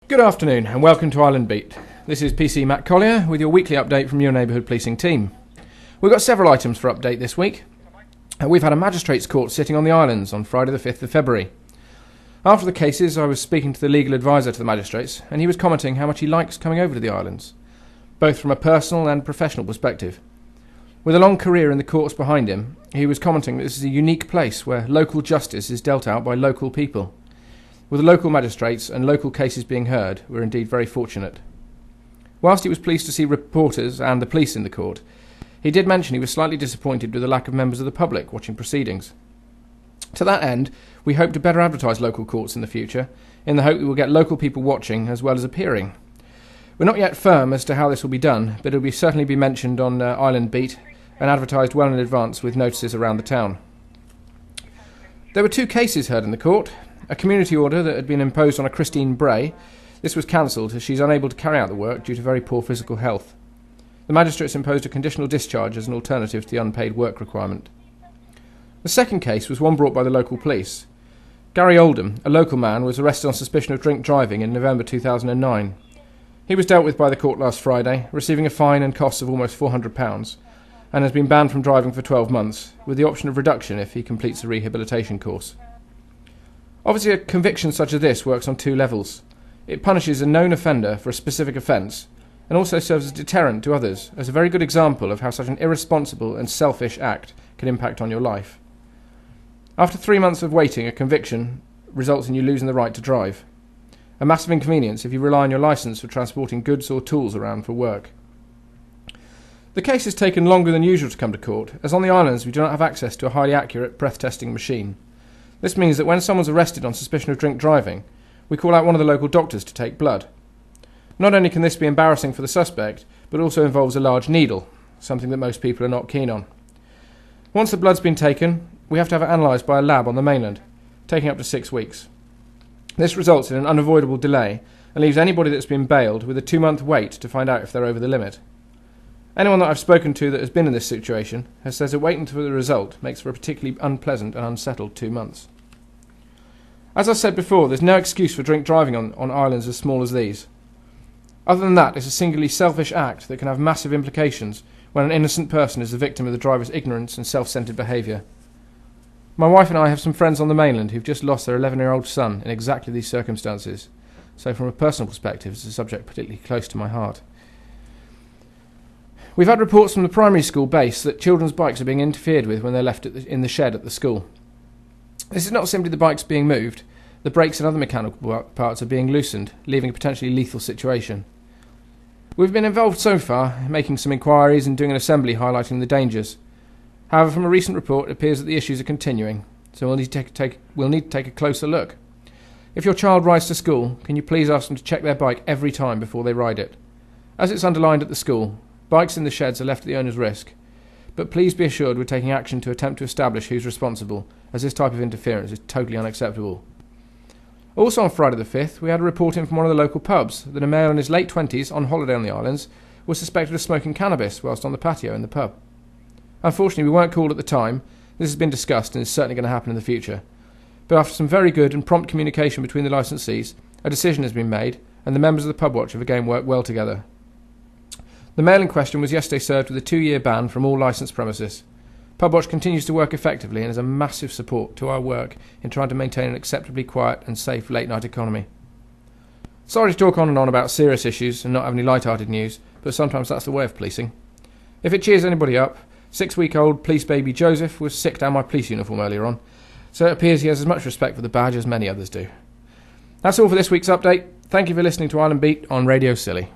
Good afternoon and welcome to Island Beat. This is PC Matt Collier with your weekly update from your neighbourhood policing team. We've got several items for update this week. We've had a Magistrates court sitting on the islands on Friday the 5th of February. After the cases, I was speaking to the legal advisor to the Magistrates and he was commenting how much he likes coming over to the islands, both from a personal and professional perspective. With a long career in the courts behind him, he was commenting that this is a unique place where local justice is dealt out by local people. With the local magistrates and local cases being heard, we're indeed very fortunate. Whilst he was pleased to see reporters and the police in the court, he did mention he was slightly disappointed with the lack of members of the public watching proceedings. To that end, we hope to better advertise local courts in the future, in the hope that we'll get local people watching as well as appearing. We're not yet firm as to how this will be done, but it will certainly be mentioned on Island Beat and advertised well in advance with notices around the town. There were 2 cases heard in the court. A community order that had been imposed on a Christine Bray. This was cancelled as she's unable to carry out the work due to very poor physical health. The magistrates imposed a conditional discharge as an alternative to the unpaid work requirement. The second case was one brought by the local police. Gary Oldham, a local man, was arrested on suspicion of drink driving in November 2009. He was dealt with by the court last Friday, receiving a fine and costs of almost £400, and has been banned from driving for 12 months, with the option of reduction if he completes the rehabilitation course. Obviously, a conviction such as this works on 2 levels. It punishes a known offender for a specific offence and also serves as a deterrent to others, as a very good example of how such an irresponsible and selfish act can impact on your life. After 3 months of waiting, a conviction results in you losing the right to drive. A massive inconvenience if you rely on your licence for transporting goods or tools around for work. The case has taken longer than usual to come to court, as on the islands we do not have access to a highly accurate breath testing machine. This means that when someone's arrested on suspicion of drink driving, we call out one of the local doctors to take blood. Not only can this be embarrassing for the suspect, but also involves a large needle, something that most people are not keen on. Once the blood's been taken, we have to have it analysed by a lab on the mainland, taking up to 6 weeks. This results in an unavoidable delay and leaves anybody that's been bailed with a 2-month wait to find out if they're over the limit. Anyone that I've spoken to that has been in this situation says that waiting for the result makes for a particularly unpleasant and unsettled 2 months. As I said before, there's no excuse for drink driving on islands as small as these. Other than that, it's a singularly selfish act that can have massive implications when an innocent person is the victim of the driver's ignorance and self-centred behaviour. My wife and I have some friends on the mainland who've just lost their 11-year-old son in exactly these circumstances, so from a personal perspective it's a subject particularly close to my heart. We've had reports from the primary school base that children's bikes are being interfered with when they're left in the shed at the school. This is not simply the bikes being moved, the brakes and other mechanical parts are being loosened, leaving a potentially lethal situation. We've been involved so far, making some inquiries and doing an assembly highlighting the dangers. However, from a recent report, it appears that the issues are continuing, so we'll need to take a closer look. If your child rides to school, can you please ask them to check their bike every time before they ride it? As it's underlined at the school, bikes in the sheds are left at the owner's risk, but please be assured we're taking action to attempt to establish who's responsible, as this type of interference is totally unacceptable. Also on Friday the 5th, we had a report in from one of the local pubs that a male in his late 20s on holiday on the islands was suspected of smoking cannabis whilst on the patio in the pub. Unfortunately, we weren't called at the time. This has been discussed and is certainly going to happen in the future. But after some very good and prompt communication between the licensees, a decision has been made and the members of the pubwatch have again worked well together. The male in question was yesterday served with a 2-year ban from all licensed premises. Pubwatch continues to work effectively and is a massive support to our work in trying to maintain an acceptably quiet and safe late-night economy. Sorry to talk on and on about serious issues and not have any light-hearted news, but sometimes that's the way of policing. If it cheers anybody up, 6-week-old police baby Joseph was sick down my police uniform earlier on, so it appears he has as much respect for the badge as many others do. That's all for this week's update. Thank you for listening to Island Beat on Radio Scilly.